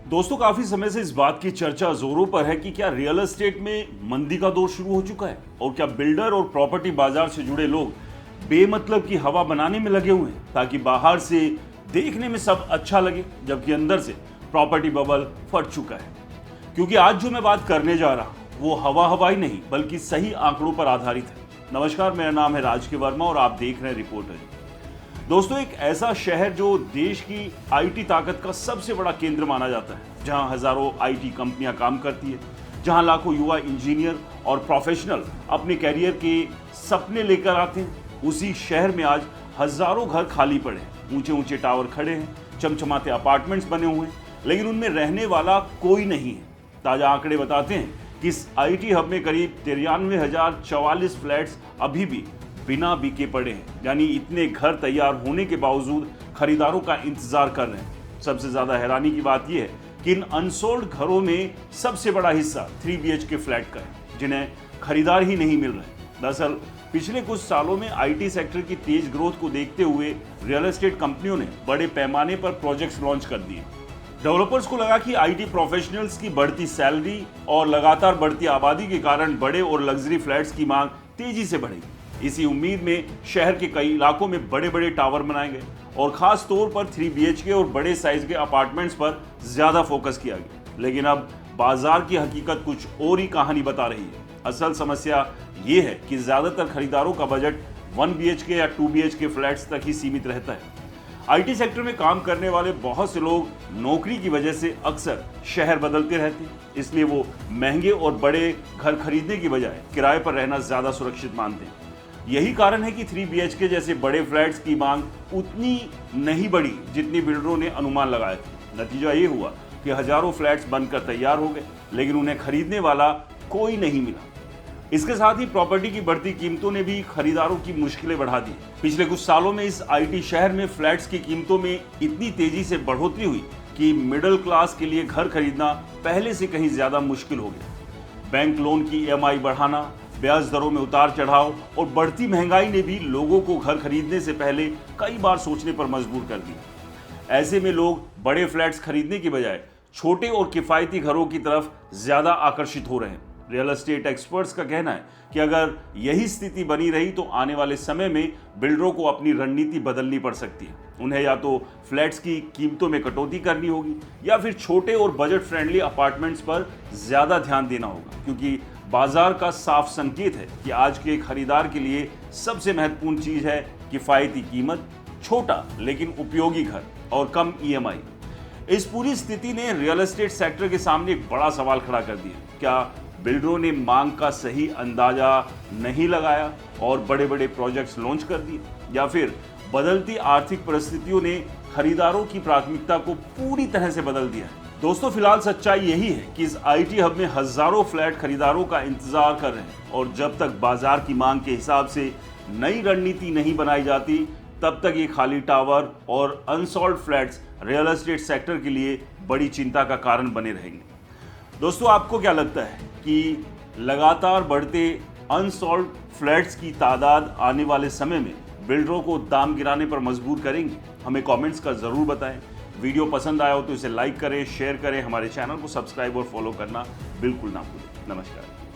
दोस्तों, काफी समय से इस बात की चर्चा जोरों पर है कि क्या रियल एस्टेट में मंदी का दौर शुरू हो चुका है और क्या बिल्डर और प्रॉपर्टी बाजार से जुड़े लोग बेमतलब की हवा बनाने में लगे हुए हैं ताकि बाहर से देखने में सब अच्छा लगे, जबकि अंदर से प्रॉपर्टी बबल फट चुका है। क्योंकि आज जो मैं बात करने जा रहा हूं वो हवा ही नहीं बल्कि सही आंकड़ों पर आधारित है। नमस्कार, मेरा नाम है राज के वर्मा और आप देख रहे हैं रिपोर्टर। दोस्तों, एक ऐसा शहर जो देश की आईटी ताकत का सबसे बड़ा केंद्र माना जाता है, जहां हजारों आईटी कंपनियां काम करती है, जहां लाखों युवा इंजीनियर और प्रोफेशनल अपने कैरियर के सपने लेकर आते हैं, उसी शहर में आज हजारों घर खाली पड़े हैं। ऊंचे ऊंचे टावर खड़े हैं, चमचमाते अपार्टमेंट्स बने हुए हैं, लेकिन उनमें रहने वाला कोई नहीं है। ताजा आंकड़े बताते हैं कि इस आईटी हब में करीब 93,044 फ्लैट्स अभी भी बिना बिके पड़े हैं, यानी इतने घर तैयार होने के बावजूद खरीदारों का इंतजार कर रहे हैं। सबसे ज्यादा हैरानी की बात यह है कि इन अनसोल्ड घरों में सबसे बड़ा हिस्सा 3 BHK फ्लैट का है, जिन्हें खरीदार ही नहीं मिल रहे। दरअसल पिछले कुछ सालों में आईटी सेक्टर की तेज ग्रोथ को देखते हुए रियल एस्टेट कंपनियों ने बड़े पैमाने पर प्रोजेक्ट्स लॉन्च कर दिए। डेवलपर्स को लगा कि आईटी प्रोफेशनल्स की बढ़ती सैलरी और लगातार बढ़ती आबादी के कारण बड़े और लग्जरी फ्लैट्स की मांग तेजी से बढ़ेगी। इसी उम्मीद में शहर के कई इलाकों में बड़े बड़े टावर बनाए गए और खास तौर पर 3 BHK और बड़े साइज के अपार्टमेंट्स पर ज्यादा फोकस किया गया। लेकिन अब बाजार की हकीकत कुछ और ही कहानी बता रही है। असल समस्या ये है कि ज्यादातर खरीदारों का बजट 1 BHK या 2 BHK फ्लैट्स तक ही सीमित रहता है। आईटी सेक्टर में काम करने वाले बहुत से लोग नौकरी की वजह से अक्सर शहर बदलते रहते हैं, इसलिए वो महंगे और बड़े घर खरीदने की बजाय किराए पर रहना ज्यादा सुरक्षित मानते हैं। यही कारण है कि 3 BHK जैसे बड़े फ्लैट्स की मांग उतनी नहीं बढ़ी जितनी बिल्डरों ने अनुमान लगाया था। नतीजा ये हुआ कि हजारों फ्लैट्स बनकर तैयार हो गए, लेकिन उन्हें खरीदने वाला कोई नहीं मिला। इसके साथ ही प्रॉपर्टी की बढ़ती कीमतों ने भी खरीदारों की मुश्किलें बढ़ा दी। पिछले कुछ सालों में इस आईटी शहर में फ्लैट्स की कीमतों में इतनी तेजी से बढ़ोतरी हुई कि मिडिल क्लास के लिए घर खरीदना पहले से कहीं ज्यादा मुश्किल हो गया। बैंक लोन की EMI बढ़ाना, ब्याज दरों में उतार चढ़ाव और बढ़ती महंगाई ने भी लोगों को घर खरीदने से पहले कई बार सोचने पर मजबूर कर दिया। ऐसे में लोग बड़े फ्लैट्स खरीदने की बजाय छोटे और किफायती घरों की तरफ ज्यादा आकर्षित हो रहे हैं। रियल एस्टेट एक्सपर्ट्स का कहना है कि अगर यही स्थिति बनी रही तो आने वाले समय में बिल्डरों को अपनी रणनीति बदलनी पड़ सकती है। उन्हें या तो फ्लैट्स की कीमतों में कटौती करनी होगी या फिर छोटे और बजट फ्रेंडली अपार्टमेंट्स पर ज्यादा ध्यान देना होगा, क्योंकि बाजार का साफ संकेत है कि आज के खरीदार के लिए सबसे महत्वपूर्ण चीज है किफायती कीमत, छोटा लेकिन उपयोगी घर और कम EMI। इस पूरी स्थिति ने रियल एस्टेट सेक्टर के सामने एक बड़ा सवाल खड़ा कर दिया। क्या बिल्डरों ने मांग का सही अंदाजा नहीं लगाया और बड़े बड़े प्रोजेक्ट्स लॉन्च कर दिए, या फिर बदलती आर्थिक परिस्थितियों ने खरीदारों की प्राथमिकता को पूरी तरह से बदल दिया है? दोस्तों, फिलहाल सच्चाई यही है कि इस आईटी हब में हजारों फ्लैट खरीदारों का इंतजार कर रहे हैं और जब तक बाजार की मांग के हिसाब से नई रणनीति नहीं बनाई जाती, तब तक ये खाली टावर और अनसॉल्ड फ्लैट्स रियल एस्टेट सेक्टर के लिए बड़ी चिंता का कारण बने रहेंगे। दोस्तों, आपको क्या लगता है कि लगातार बढ़ते अनसॉल्ड फ्लैट्स की तादाद आने वाले समय में बिल्डरों को दाम गिराने पर मजबूर करेंगी? हमें कमेंट्स कर जरूर बताएं। वीडियो पसंद आया हो तो इसे लाइक करें, शेयर करें, हमारे चैनल को सब्सक्राइब और फॉलो करना बिल्कुल ना भूलें। नमस्कार।